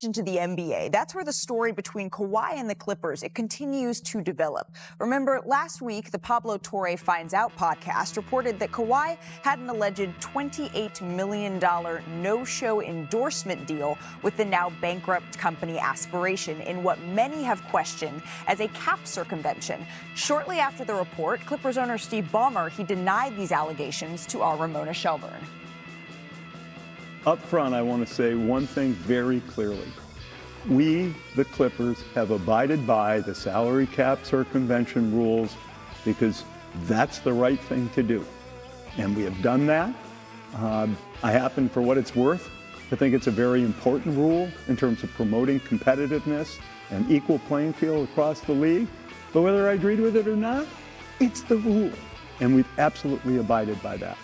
Into the NBA. That's where the story between Kawhi and the Clippers, it continues to develop. Remember, last week, the Pablo Torre Finds Out podcast reported that Kawhi had an alleged $28 million no-show endorsement deal with the now bankrupt company Aspiration in what many have questioned as a cap circumvention. Shortly after the report, Clippers owner Steve Ballmer, he denied these allegations to our Ramona Shelburne. Up front, I want to say one thing very clearly. We, the Clippers, have abided by the salary cap circumvention rules because that's the right thing to do. And we have done that. I happen, for what it's worth, to think it's a very important rule in terms of promoting competitiveness and equal playing field across the league. But whether I agreed with it or not, it's the rule. And we've absolutely abided by that.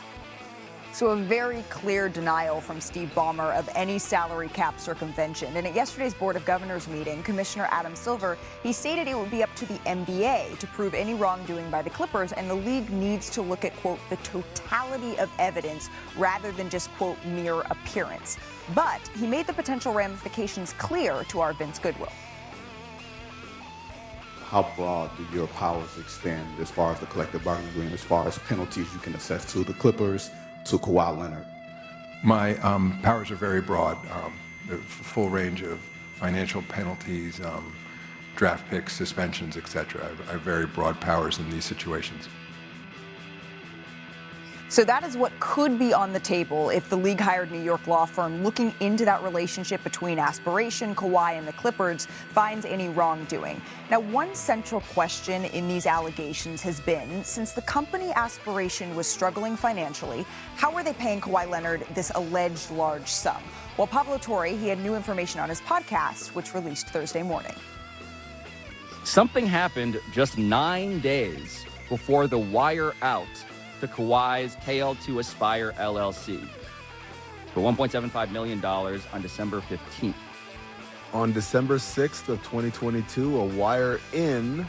So a very clear denial from Steve Ballmer of any salary cap circumvention. And at yesterday's Board of Governors meeting, Commissioner Adam Silver, he stated it would be up to the NBA to prove any wrongdoing by the Clippers, and the league needs to look at, quote, the totality of evidence rather than just, quote, mere appearance. But he made the potential ramifications clear to our Vince Goodwill. How broad do your powers extend as far as the collective bargaining agreement, as far as penalties you can assess to the Clippers, to Kawhi Leonard? My powers are very broad. A full range of financial penalties, draft picks, suspensions, etc. I have very broad powers in these situations. So that is what could be on the table if the league hired New York law firm looking into that relationship between Aspiration, Kawhi, and the Clippers finds any wrongdoing. Now, one central question in these allegations has been, since the company Aspiration was struggling financially, how were they paying Kawhi Leonard this alleged large sum? Well, Pablo Torre, he had new information on his podcast, which released Thursday morning. Something happened just 9 days before the wire out to Kawhi's KL2 Aspire LLC for $1.75 million on December 15th. On December 6th of 2022, a wire in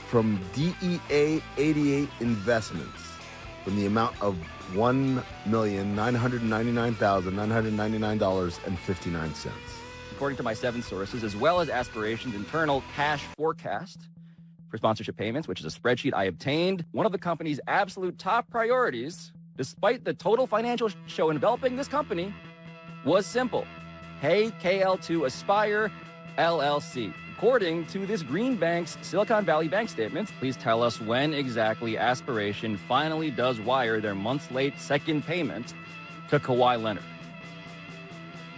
from DEA 88 Investments from the amount of $1,999,999.59. According to my 7 sources, as well as Aspiration's internal cash forecast for sponsorship payments, which is a spreadsheet I obtained, one of the company's absolute top priorities, despite the total financial show enveloping this company, was simple. Pay KL2 Aspire LLC. According to this Green Bank's Silicon Valley Bank statements, please tell us when exactly Aspiration finally does wire their months-late second payment to Kawhi Leonard.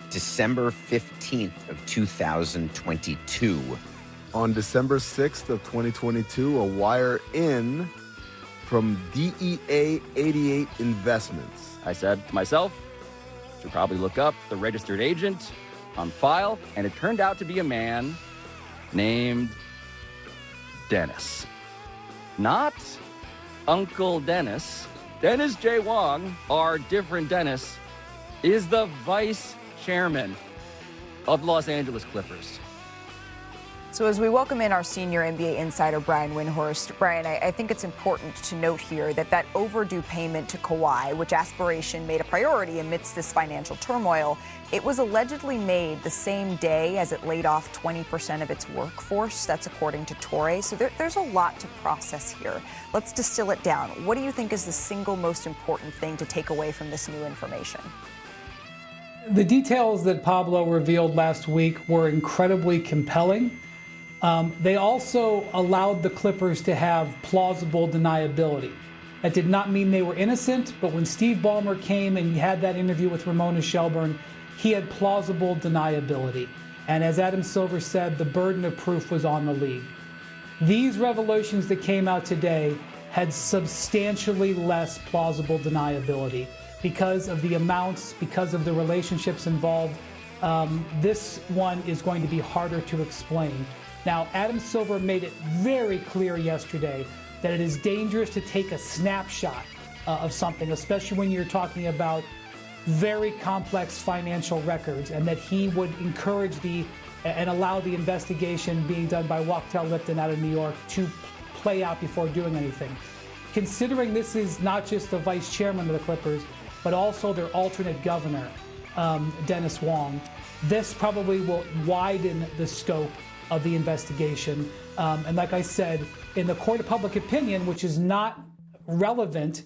December 15th of 2022. On December 6th of 2022, a wire in from DEA 88 Investments. I said to myself, should probably look up the registered agent on file, and it turned out to be a man named Dennis. Not Uncle Dennis. Dennis J. Wong, our different Dennis, is the vice chairman of the Los Angeles Clippers. So as we welcome in our senior NBA insider, Brian Windhorst, Brian, I think it's important to note here that overdue payment to Kawhi, which Aspiration made a priority amidst this financial turmoil, it was allegedly made the same day as it laid off 20% of its workforce. That's according to Torre. So there's a lot to process here. Let's distill it down. What do you think is the single most important thing to take away from this new information? The details that Pablo revealed last week were incredibly compelling. They also allowed the Clippers to have plausible deniability. That did not mean they were innocent, but when Steve Ballmer came and had that interview with Ramona Shelburne, he had plausible deniability. And as Adam Silver said, the burden of proof was on the league. These revelations that came out today had substantially less plausible deniability because of the amounts, because of the relationships involved. This one is going to be harder to explain. Now, Adam Silver made it very clear yesterday that it is dangerous to take a snapshot of something, especially when you're talking about very complex financial records, and that he would encourage and allow the investigation being done by Wachtell Lipton out of New York to play out before doing anything. Considering this is not just the vice chairman of the Clippers, but also their alternate governor, Dennis Wong, this probably will widen the scope of the investigation. And like I said, in the court of public opinion, which is not relevant,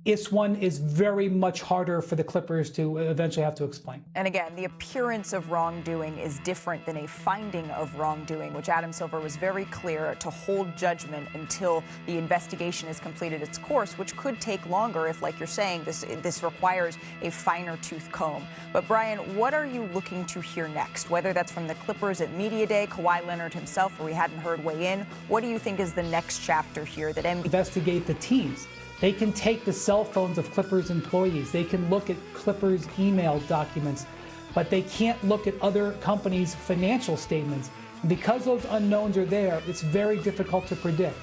this one is very much harder for the Clippers to eventually have to explain. And again, the appearance of wrongdoing is different than a finding of wrongdoing, which Adam Silver was very clear to hold judgment until the investigation has completed its course, which could take longer if, like you're saying, this requires a finer tooth comb. But Brian, what are you looking to hear next? Whether that's from the Clippers at Media Day, Kawhi Leonard himself, where we hadn't heard weigh in, what do you think is the next chapter here that NBA... Investigate the teams. They can take the cell phones of Clippers employees. They can look at Clippers email documents, but they can't look at other companies' financial statements. And because those unknowns are there, it's very difficult to predict.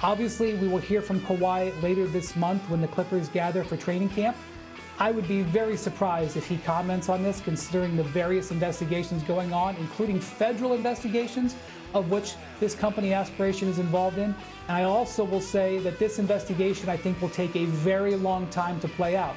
Obviously, we will hear from Kawhi later this month when the Clippers gather for training camp. I would be very surprised if he comments on this, considering the various investigations going on, including federal investigations, of which this company Aspiration is involved in. And I also will say that this investigation, I think, will take a very long time to play out,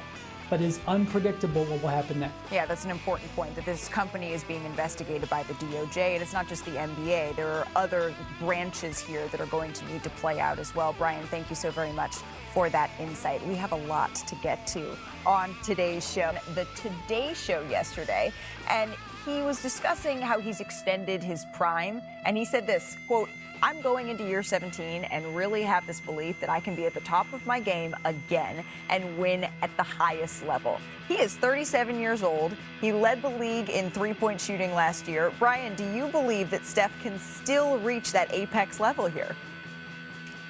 but is unpredictable what will happen next. Yeah, that's an important point, that this company is being investigated by the DOJ, and it's not just the NBA. There are other branches here that are going to need to play out as well. Brian, thank you so very much for that insight. We have a lot to get to on today's show. The Today Show yesterday, and he was discussing how he's extended his prime, and he said this, quote, "I'm going into year 17 and really have this belief that I can be at the top of my game again and win at the highest level." He is 37 years old. He led the league in three-point shooting last year. Brian, do you believe that Steph can still reach that apex level here?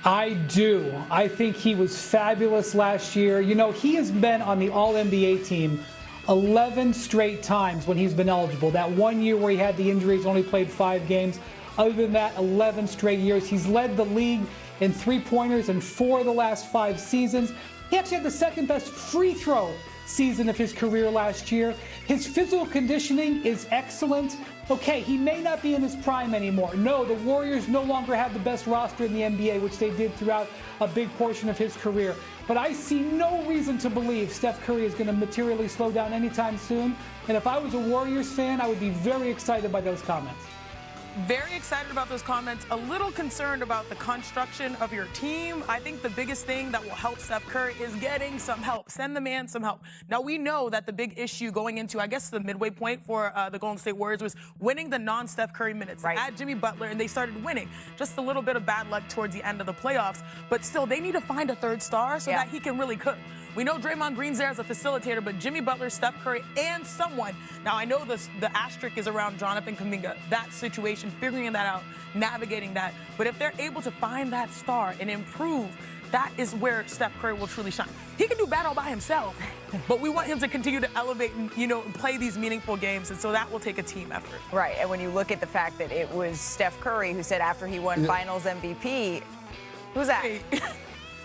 I do. I think he was fabulous last year. You know, he has been on the All-NBA team 11 straight times when he's been eligible. That 1 year where he had the injuries, only played 5 games. Other than that, 11 straight years. He's led the league in three-pointers in 4 of the last 5 seasons. He actually had the second best free throw season of his career last year. His physical conditioning is excellent. Okay, he may not be in his prime anymore. No, the Warriors no longer have the best roster in the NBA, which they did throughout a big portion of his career. But I see no reason to believe Steph Curry is going to materially slow down anytime soon. And if I was a Warriors fan, I would be very excited by those comments. Very excited about those comments. A little concerned about the construction of your team. I think the biggest thing that will help Steph Curry is getting some help. Send the man some help. Now, we know that the big issue going into, I guess, the midway point for the Golden State Warriors was winning the non-Steph Curry minutes. Right. Add Jimmy Butler, and they started winning. Just a little bit of bad luck towards the end of the playoffs. But still, they need to find a third star so that he can really cook. We know Draymond Green's there as a facilitator, but Jimmy Butler, Steph Curry, and someone. Now, I know the asterisk is around Jonathan Kuminga, that situation, figuring that out, navigating that. But if they're able to find that star and improve, that is where Steph Curry will truly shine. He can do bad all by himself, but we want him to continue to elevate and, play these meaningful games, and so that will take a team effort. Right, and when you look at the fact that it was Steph Curry who said after he won Finals MVP, who's that?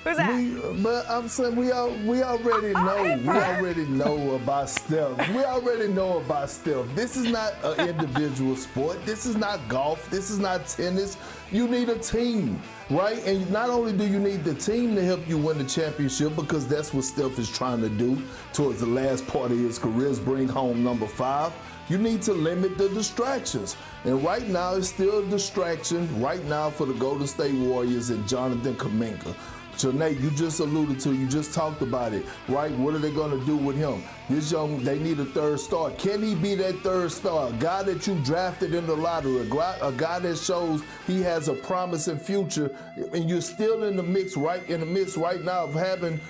Who's that? But I'm saying we already know. We already know about Steph. We already know about Steph. This is not an individual sport. This is not golf. This is not tennis. You need a team, right? And not only do you need the team to help you win the championship, because that's what Steph is trying to do towards the last part of his career, is bring home number 5. You need to limit the distractions. And right now, it's still a distraction right now for the Golden State Warriors and Jonathan Kuminga. Janae, you just alluded to, you just talked about it, right? What are they going to do with him? They need a third star. Can he be that third star? A guy that you drafted in the lottery, a guy that shows he has a promising future, and you're still in the midst right now of having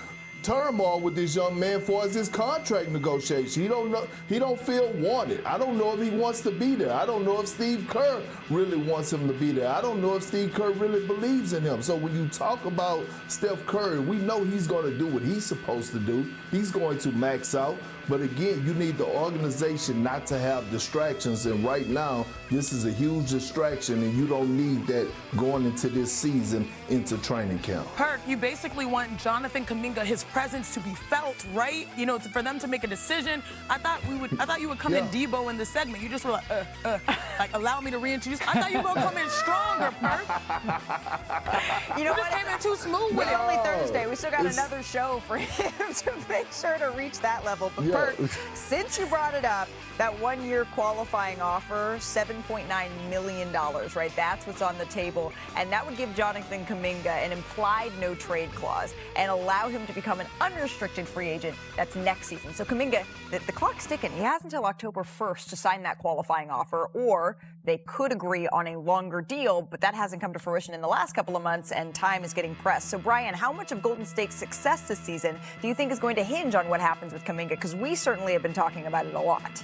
turmoil with this young man for his contract negotiation. He don't feel wanted. I don't know if he wants to be there. I don't know if Steve Kerr really wants him to be there. I don't know if Steve Kerr really believes in him. So when you talk about Steph Curry, we know he's going to do what he's supposed to do. He's going to max out. But again, you need the organization not to have distractions. And right now, this is a huge distraction, and you don't need that going into this season, into training camp. Perk, you basically want Jonathan Kuminga, his presence to be felt, right? For them to make a decision. I thought you would come in Debo in this segment. You just were like allow me to reintroduce. I thought you were gonna come in stronger, Perk. You know what? Came in too smooth with it. Only Thursday. We still got another show for him to make sure to reach that level. But Perk, since you brought it up, that one-year qualifying offer, $7.9 million, right? That's what's on the table. And that would give Jonathan Kuminga an implied no-trade clause and allow him to become an unrestricted free agent. That's next season. So Kuminga, the clock's ticking. He has until October 1st to sign that qualifying offer, or they could agree on a longer deal, but that hasn't come to fruition in the last couple of months, and time is getting pressed. So, Brian, how much of Golden State's success this season do you think is going to hinge on what happens with Kuminga? Because we certainly have been talking about it a lot.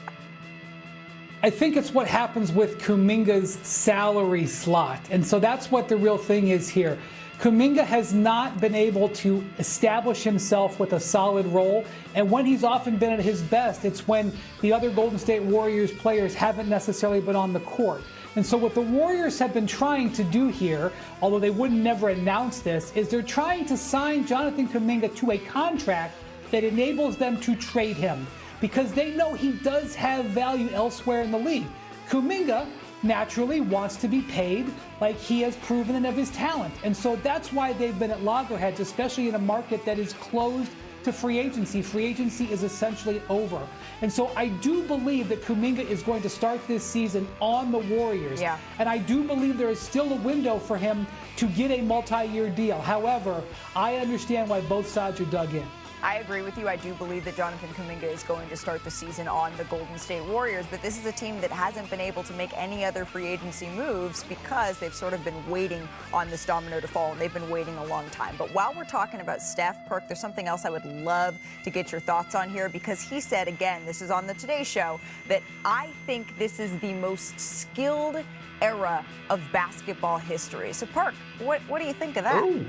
I think it's what happens with Kuminga's salary slot. And so that's what the real thing is here. Kuminga has not been able to establish himself with a solid role. And when he's often been at his best, it's when the other Golden State Warriors players haven't necessarily been on the court. And so what the Warriors have been trying to do here, although they would never announce this, is they're trying to sign Jonathan Kuminga to a contract that enables them to trade him, because they know he does have value elsewhere in the league. Kuminga naturally wants to be paid like he has proven of his talent. And so that's why they've been at loggerheads, especially in a market that is closed to free agency. Free agency is essentially over. And so I do believe that Kuminga is going to start this season on the Warriors. Yeah. And I do believe there is still a window for him to get a multi-year deal. However, I understand why both sides are dug in. I agree with you. I do believe that Jonathan Kuminga is going to start the season on the Golden State Warriors, but this is a team that hasn't been able to make any other free agency moves because they've sort of been waiting on this domino to fall, and they've been waiting a long time. But while we're talking about Steph, Perk, there's something else I would love to get your thoughts on here, because he said, again, this is on the Today Show, that I think this is the most skilled era of basketball history. So, Perk, what do you think of that? Ooh.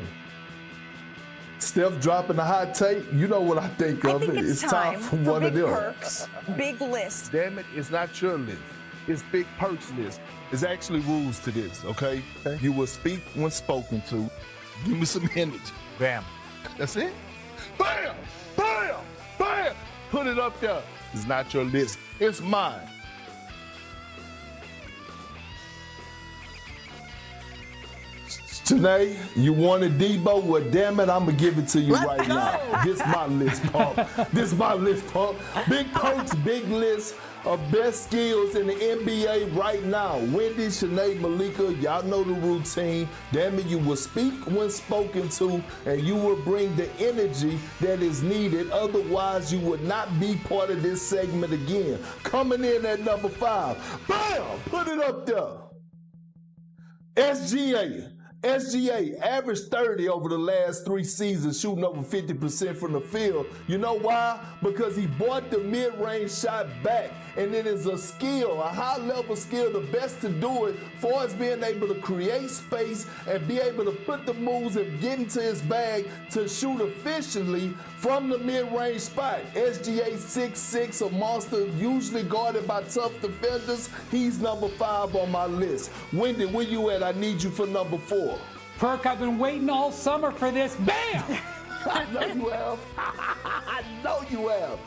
Steph dropping the hot take, you know what I think of it. It's time for one of them. Perks, big list. Damn it, it's not your list. It's Big Perk's list. There's actually rules to this, okay? You will speak when spoken to. Give me some energy. Bam. That's it. Bam! Bam! Bam! Put it up there. It's not your list. It's mine. Janae, you wanted Debo? Well, damn it, I'm going to give it to you right now. This my list, Pump. This my list, Pump. Big Perk's big list of best skills in the NBA right now. Wendy, Shanae, Malika, y'all know the routine. Damn it, you will speak when spoken to, and you will bring the energy that is needed. Otherwise, you would not be part of this segment again. Coming in at number 5. Bam! Put it up there. SGA averaged 30 over the last 3 seasons, shooting over 50% from the field. You know why? Because he brought the mid-range shot back, and it is a skill, a high-level skill, the best to do it, for us being able to create space and be able to put the moves and get into his bag to shoot efficiently from the mid-range spot. SGA 6'6", a monster, usually guarded by tough defenders. He's number 5 on my list. Wendy, where you at? I need you for number 4. Perk, I've been waiting all summer for this. Bam! I know you have. I know you have.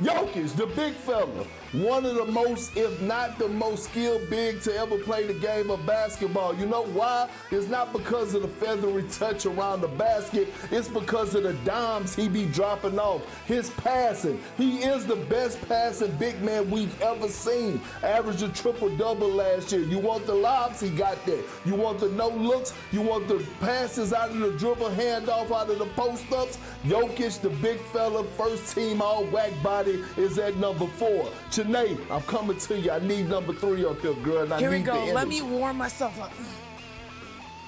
Jokic, the big fella, one of the most, if not the most skilled big to ever play the game of basketball. You know why? It's not because of the feathery touch around the basket. It's because of the dimes he be dropping off. His passing. He is the best passing big man we've ever seen. Averaged a triple-double last year. You want the lobs? He got that. You want the no-looks? You want the passes out of the dribble, handoff out of the post-ups? Jokic, the big fella, first team all-whack body, is at number 4. Janae, I'm coming to you. I need number 3 up here, girl. And Here I we need go. the Let energy. me warm myself up.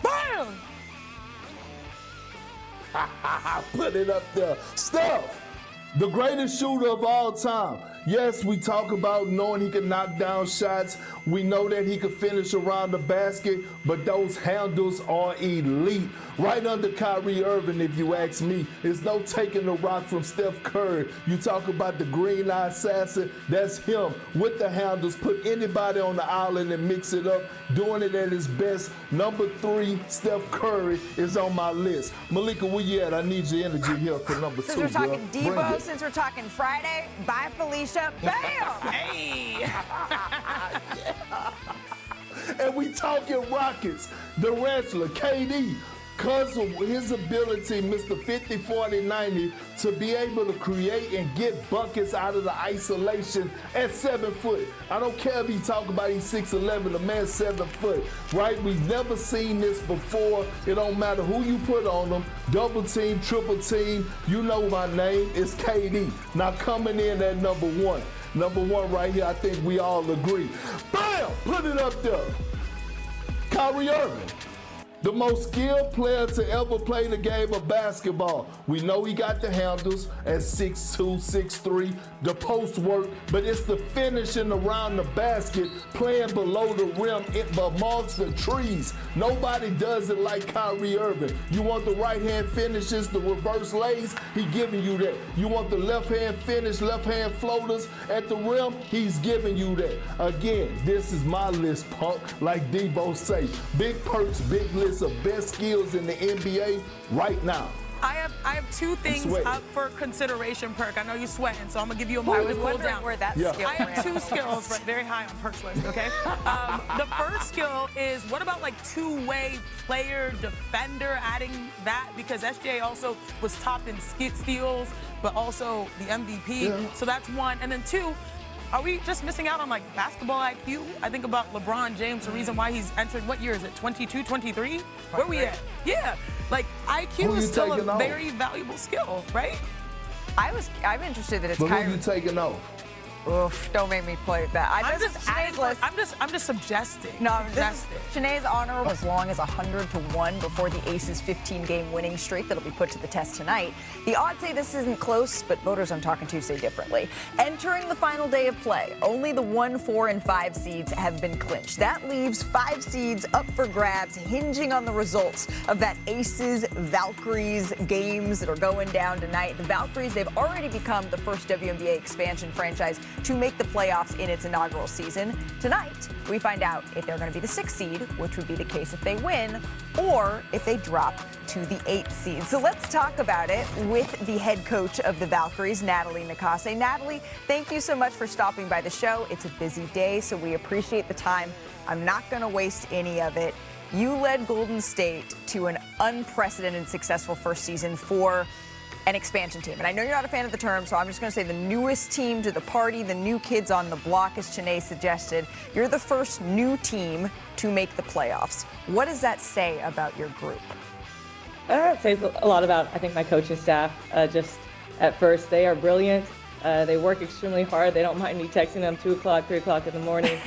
Bam! Put it up there. Steph, the greatest shooter of all time. Yes, we talk about knowing he can knock down shots. We know that he can finish around the basket, but those handles are elite. Right under Kyrie Irving, if you ask me. There's no taking the rock from Steph Curry. You talk about the green eye assassin, that's him. With the handles, put anybody on the island and mix it up, doing it at his best. Number 3, Steph Curry, is on my list. Malika, where you at? I need your energy here for number 2, Since we're talking girl. Bring Debo, it. since we're talking Friday, bye Felicia. Bam! Hey! And we talking Rockets, the wrestler, KD. because of his ability, Mr. 50, 40, 90, to be able to create and get buckets out of the isolation at 7 foot. I don't care if you talk about he's 6'11", the man's 7 foot, right? We've never seen this before. It don't matter who you put on him, double team, triple team, you know my name, it's KD. Now coming in at number one. Number one right here, I think we all agree. Bam! Put it up there. Kyrie Irving, the most skilled player to ever play the game of basketball. We know he got the handles at 6'2", 6'3", the post work, but it's the finishing around the basket, playing below the rim, amongst the trees. Nobody does it like Kyrie Irving. You want the right hand finishes, the reverse lays, he giving you that. You want the left hand finish, left hand floaters at the rim, he's giving you that. Again, this is my list, punk, like Debo say. Big perks, big list of best skills in the NBA right now. I have two things up for consideration, Perk. I know you're sweating, so I'm gonna give you a moment to cool down. Where that skill I have two skills, but very high on Perk's list. Okay. The first skill is what about like two-way player defender? Adding that because SJ also was top in steals, but also the MVP. Yeah. So that's one. And then two. Are we just missing out on like basketball IQ? I think about LeBron James, the reason why he's entered, what year is it, 22, 23? Where we at? Yeah, like IQ is still a very valuable skill, right? I'm interested that it's Kyrie. Kyrie. Who you taking off? Oof, don't make me play that. I'm just suggesting. No, Shanae's honor was as long as 100-1 before the Aces' 15-game winning streak that'll be put to the test tonight. The odds say this isn't close, but voters I'm talking to say differently. Entering the final day of play, only the 1, 4, and 5 seeds have been clinched. That leaves 5 seeds up for grabs, hinging on the results of that Aces Valkyries games that are going down tonight. The Valkyries, they've already become the first WNBA expansion franchise to make the playoffs in its inaugural season. Tonight, we find out if they're going to be the 6th seed, which would be the case if they win, or if they drop to the 8th seed. So let's talk about it with the head coach of the Valkyries, Natalie Nakase. Natalie, thank you so much for stopping by the show. It's a busy day, so we appreciate the time. I'm not going to waste any of it. You led Golden State to an unprecedented successful first season for an expansion team. And I know you're not a fan of the term, so I'm just going to say the newest team to the party, the new kids on the block, as Shanae suggested. You're the first new team to make the playoffs. What does that say about your group? It says a lot about, I think, my coaching staff. Just at first, they are brilliant. They work extremely hard. They don't mind me texting them 2 o'clock, 3 o'clock in the morning.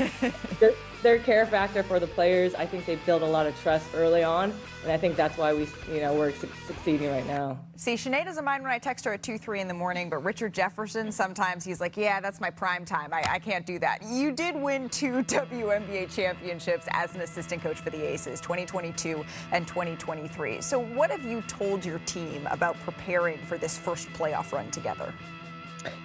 Their care factor for the players, I think they build a lot of trust early on, and I think that's why we're succeeding right now. See, Shanae doesn't mind when I text her at 2, 3 in the morning, but Richard Jefferson, sometimes he's like, yeah, that's my prime time. I can't do that. You did win 2 WNBA championships as an assistant coach for the Aces, 2022 and 2023. So what have you told your team about preparing for this first playoff run together?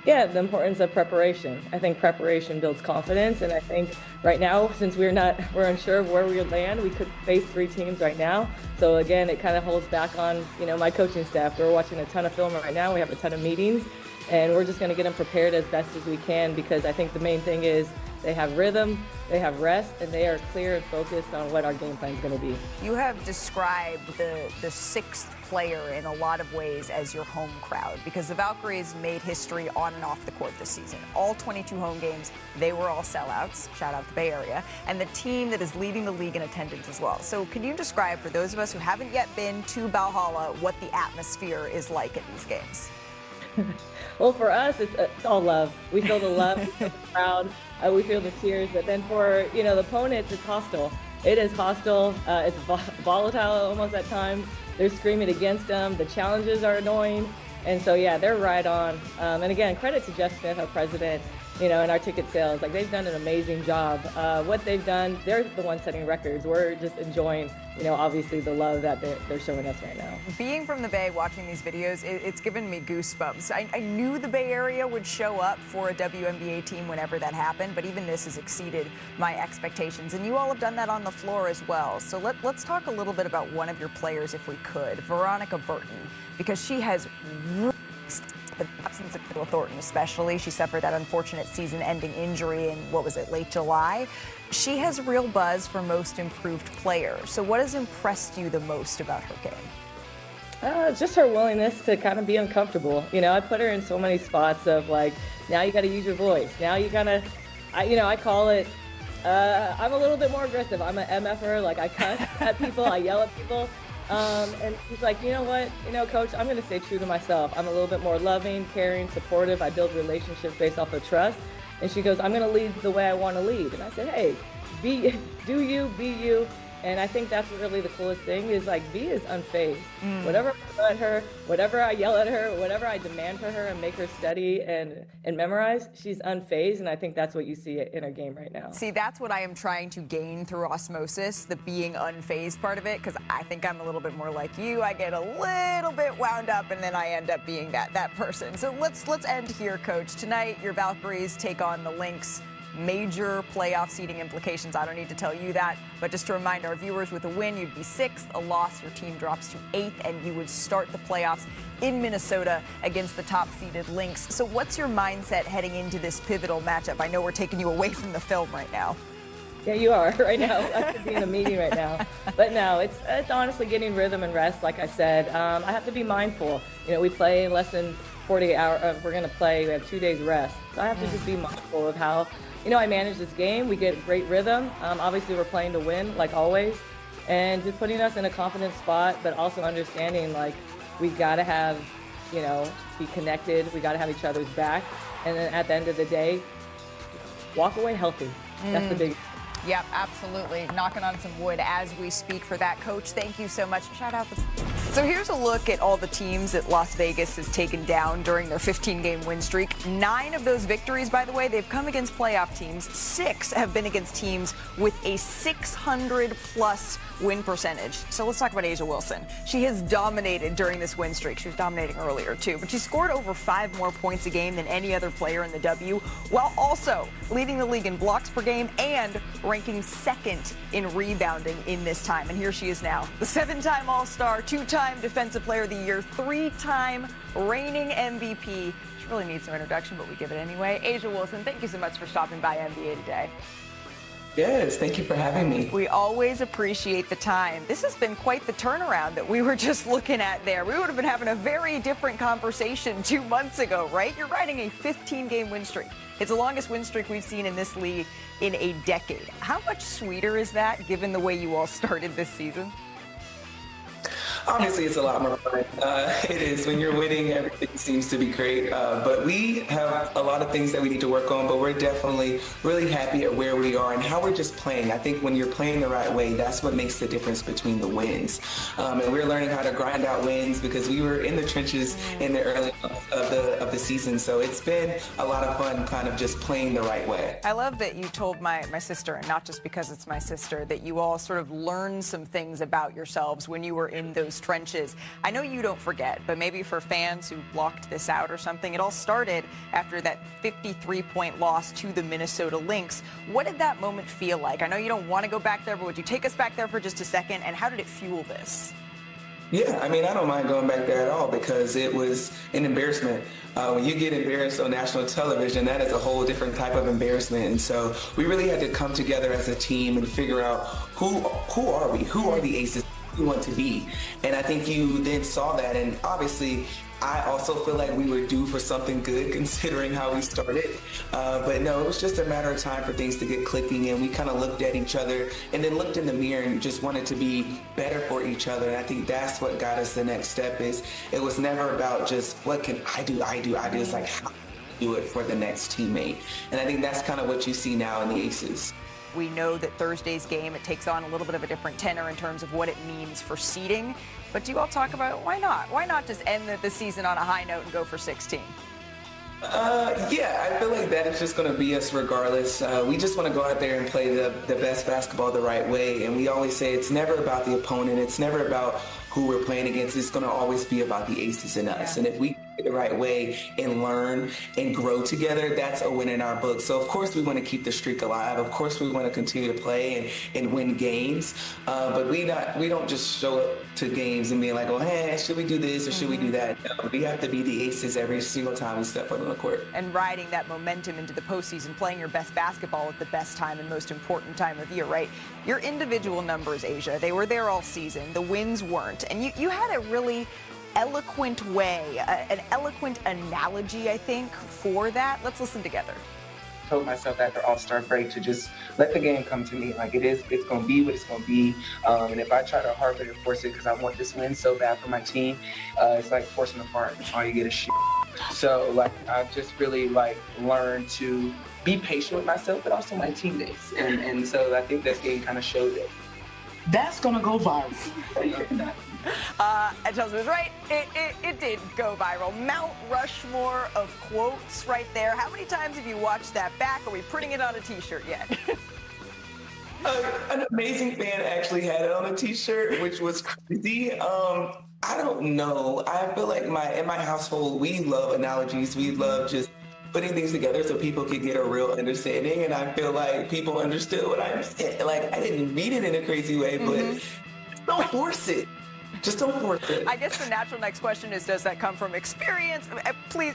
Yeah, the importance of preparation. I think preparation builds confidence, and I think right now, since we're unsure of where we would land, we could face 3 teams right now. So again, it kind of holds back on, my coaching staff. We're watching a ton of film right now. We have a ton of meetings, and we're just going to get them prepared as best as we can, because I think the main thing is they have rhythm, they have rest, and they are clear and focused on what our game plan is going to be. You have described the 6th player in a lot of ways as your home crowd, because the Valkyries made history on and off the court this season. All 22 home games, they were all sellouts. Shout out the Bay Area. And the team that is leading the league in attendance as well. So can you describe, for those of us who haven't yet been to Valhalla, what the atmosphere is like at these games? Well, for us, it's all love. We feel the love, we feel the crowd, we feel the cheers. But then for the opponents, it's hostile. It is hostile. It's volatile almost at times. They're screaming against them. The challenges are annoying, and so yeah, they're right on. And again, credit to Jeff Smith, our president. And our ticket sales, they've done an amazing job. What they've done, they're the ones setting records. We're just enjoying, obviously the love that they're showing us right now. Being from the Bay, watching these videos, it's given me goosebumps. I knew the Bay Area would show up for a WNBA team whenever that happened, but even this has exceeded my expectations. And you all have done that on the floor as well. So let's talk a little bit about one of your players, if we could, Veronica Burton, because she has but the absence of Phil Thornton especially. She suffered that unfortunate season-ending injury in, late July. She has real buzz for most improved player. So what has impressed you the most about her game? Just her willingness to kind of be uncomfortable. I put her in so many spots of like, now you got to use your voice. Now you got to, I call it, I'm a little bit more aggressive. I'm an MFer. Like I cuss at people, I yell at people. And she's like, you know what, coach, I'm going to stay true to myself. I'm a little bit more loving, caring, supportive. I build relationships based off of trust. And she goes, I'm going to lead the way I want to lead. And I said, hey, do you, be you. And I think that's really the coolest thing is like V is unfazed. Whatever I throw at her, whatever I yell at her, whatever I demand for her and make her study and memorize, she's unfazed. And I think that's what you see in her game right now. See, that's what I am trying to gain through osmosis, the being unfazed part of it, because I think I'm a little bit more like you. I get a little bit wound up and then I end up being that person. So let's end here, Coach. Tonight, your Valkyries take on the Lynx. Major playoff seeding implications. I don't need to tell you that, but just to remind our viewers, with a win, you'd be 6th. A loss, your team drops to 8th, and you would start the playoffs in Minnesota against the top-seeded Lynx. So what's your mindset heading into this pivotal matchup? I know we're taking you away from the film right now. Yeah, you are right now. I could be in a meeting right now. But no, it's honestly getting rhythm and rest, like I said. I have to be mindful. We play in less than 48 hours. We're going to play. We have 2 days rest. So I have to just be mindful of how I manage this game. We get great rhythm. Obviously, we're playing to win, like always, and just putting us in a confident spot, but also understanding, like, we got to have, be connected. We got to have each other's back. And then at the end of the day, walk away healthy. That's the big. Yep, absolutely. Knocking on some wood as we speak for that. Coach, thank you so much. Shout out. So here's a look at all the teams that Las Vegas has taken down during their 15-game win streak. 9 of those victories, by the way, they've come against playoff teams. 6 have been against teams with a 600-plus win percentage. So let's talk about A'ja Wilson. She has dominated during this win streak. She was dominating earlier, too. But she scored over 5 more points a game than any other player in the W, while also leading the league in blocks per game and ranking 2nd in rebounding in this time. And here she is now, the 7-time All-Star, 2-time Defensive Player of the Year, 3-time reigning MVP. She really needs some introduction, but we give it anyway. A'ja Wilson, thank you so much for stopping by NBA Today. Yes, thank you for having me. We always appreciate the time. This has been quite the turnaround that we were just looking at there. We would have been having a very different conversation 2 months ago, right? You're riding a 15-game win streak. It's the longest win streak we've seen in this league in a decade. How much sweeter is that, given the way you all started this season? Obviously, it's a lot more fun. It is. When you're winning, everything seems to be great. But we have a lot of things that we need to work on, but we're definitely really happy at where we are and how we're just playing. I think when you're playing the right way, that's what makes the difference between the wins. And we're learning how to grind out wins because we were in the trenches in the early of the season. So it's been a lot of fun kind of just playing the right way. I love that you told my sister, and not just because it's my sister, that you all sort of learned some things about yourselves when you were in those trenches. I know you don't forget, but maybe for fans who blocked this out or something, it all started after that 53-point loss to the Minnesota Lynx. What did that moment feel like? I know you don't want to go back there, but would you take us back there for just a second? And how did it fuel this? Yeah, I mean, I don't mind going back there at all because it was an embarrassment. When you get embarrassed on national television, that is a whole different type of embarrassment. And so we really had to come together as a team and figure out who are we? Who are the aces we want to be? And I think you then saw that. And obviously, I also feel like we were due for something good considering how we started. But no, it was just a matter of time for things to get clicking, and we kind of looked at each other and then looked in the mirror and just wanted to be better for each other. And I think that's what got us the next step. Is it was never about just what can I do. It's like how do it for the next teammate. And I think that's kind of what you see now in the Aces. We know that Thursday's game, it takes on a little bit of a different tenor in terms of what it means for seeding. But do you all talk about why not? Why not just end the season on a high note and go for 16? Yeah, I feel like that is just going to be us regardless. We just want to go out there and play the best basketball the right way. And we always say it's never about the opponent. It's never about who we're playing against. It's going to always be about the Aces and us. And if we the right way and learn and grow together, that's a win in our book. So of course we want to keep the streak alive. Of course we want to continue to play and win games. But we don't just show up to games and be like, oh, hey, should we do this or should we do that? No, we have to be the aces every single time we step foot on the court. And riding that momentum into the postseason, playing your best basketball at the best time and most important time of year, right? Your individual numbers, Asia, they were there all season. The wins weren't. And you had a really eloquent way, an eloquent analogy, I think, for that. Let's listen together. I told myself after All-Star break to just let the game come to me. Like it's going to be what it's going to be. And if I try to harbor and force it because I want this win so bad for my team, it's like forcing a fart. All you get is shit. So like I've just really like learned to be patient with myself, but also my teammates. And so I think this game kind of showed it. That's going to go viral. And Chelsea was right. It did go viral. Mount Rushmore of quotes right there. How many times have you watched that back? Are we printing it on a T-shirt yet? An amazing fan actually had it on a T-shirt, which was crazy. I don't know. I feel like in my household, we love analogies. We love just putting things together so people could get a real understanding. And I feel like people understood what I said. Like I didn't mean it in a crazy way, but don't force it. Just don't force it. I guess the natural next question is, does that come from experience? Please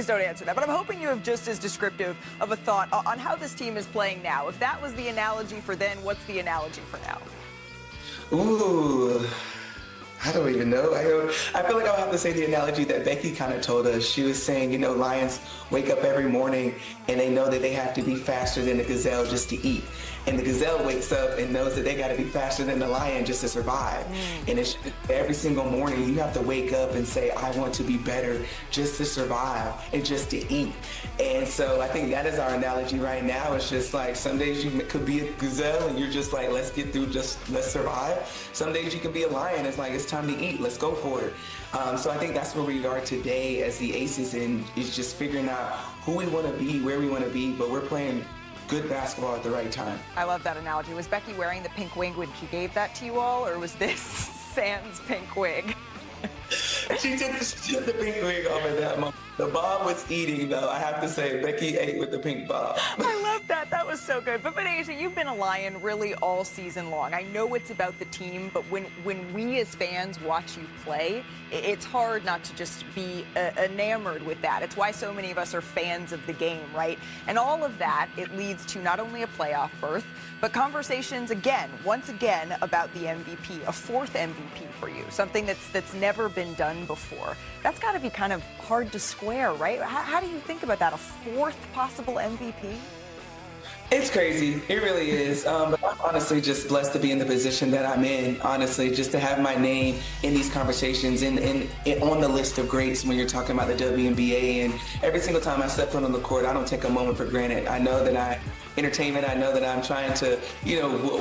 don't answer that. But I'm hoping you have just as descriptive of a thought on how this team is playing now. If that was the analogy for then, what's the analogy for now? Ooh, I don't even know. I feel like I'll have to say the analogy that Becky kind of told us. She was saying, you know, lions wake up every morning and they know that they have to be faster than the gazelle just to eat. And the gazelle wakes up and knows that they got to be faster than the lion just to survive. And it's every single morning you have to wake up and say, I want to be better just to survive and just to eat. And so I think that is our analogy right now. It's just like some days you could be a gazelle and you're just like, let's get through, let's survive. Some days you can be a lion. It's like, it's time to eat. Let's go for it. So I think that's where we are today as the Aces, and it's just figuring out who we want to be, where we want to be, but we're playing good basketball at the right time. I love that analogy. Was Becky wearing the pink wig when she gave that to you all, or was this sans pink wig? She took the pink wig off at that moment. The bob was eating, though. I have to say, Becky ate with the pink bob. I love that. That was so good. But Asia, you've been a Lion really all season long. I know it's about the team, but when we as fans watch you play, it's hard not to just be enamored with that. It's why so many of us are fans of the game, right? And all of that, it leads to not only a playoff berth, but conversations once again, about the MVP, a fourth MVP for you, something that's never been done before. That's got to be kind of hard to square, right? How do you think about that, a fourth possible MVP? It's crazy. It really is. But I'm honestly just blessed to be in the position that I'm in, honestly, just to have my name in these conversations and on the list of greats when you're talking about the WNBA. And every single time I step foot on the court, I don't take a moment for granted. I know that entertainment. I know that I'm trying to,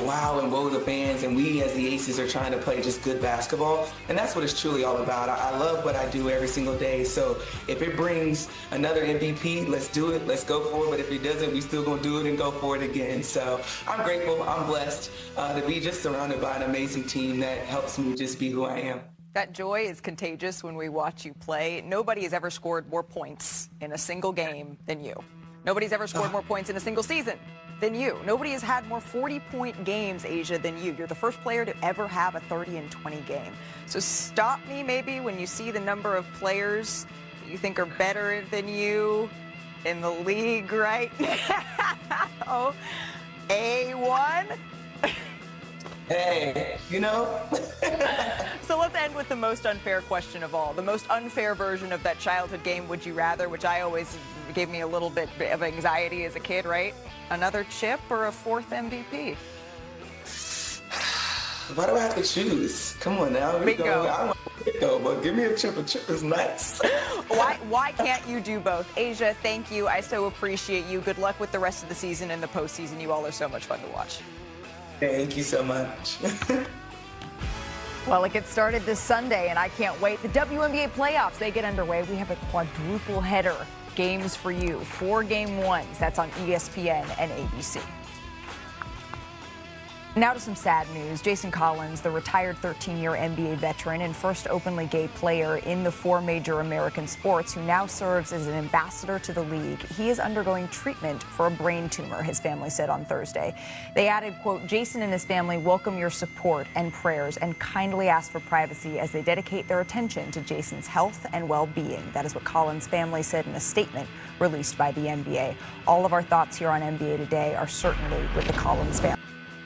wow and woe the fans, and we as the Aces are trying to play just good basketball, and that's what it's truly all about. I love what I do every single day, so if it brings another MVP, let's do it, let's go for it, but if it doesn't, we still gonna do it and go for it again. So I'm grateful, I'm blessed to be just surrounded by an amazing team that helps me just be who I am. That joy is contagious when we watch you play. Nobody has ever scored more points in a single game than you. Nobody's ever scored more points in a single season than you. Nobody has had more 40-point games, Asia, than you. You're the first player to ever have a 30-20 game. So stop me maybe when you see the number of players that you think are better than you in the league right now. A1? Hey, So let's end with the most unfair question of all. The most unfair version of that childhood game, Would You Rather, which I always gave me a little bit of anxiety as a kid, right? Another chip or a fourth MVP? Why do I have to choose? Come on now. Bingo. I want bingo, but give me a chip. A chip is nice. Why can't you do both? Asia, thank you. I so appreciate you. Good luck with the rest of the season and the postseason. You all are so much fun to watch. Thank you so much. Well, it gets started this Sunday, and I can't wait. The WNBA playoffs, they get underway. We have a quadruple header games for you. 4 game ones. That's on ESPN and ABC. Now to some sad news. Jason Collins, the retired 13-year NBA veteran and first openly gay player in the 4 major American sports, who now serves as an ambassador to the league, he is undergoing treatment for a brain tumor, his family said on Thursday. They added, quote, Jason and his family welcome your support and prayers and kindly ask for privacy as they dedicate their attention to Jason's health and well-being. That is what Collins' family said in a statement released by the NBA. All of our thoughts here on NBA Today are certainly with the Collins family.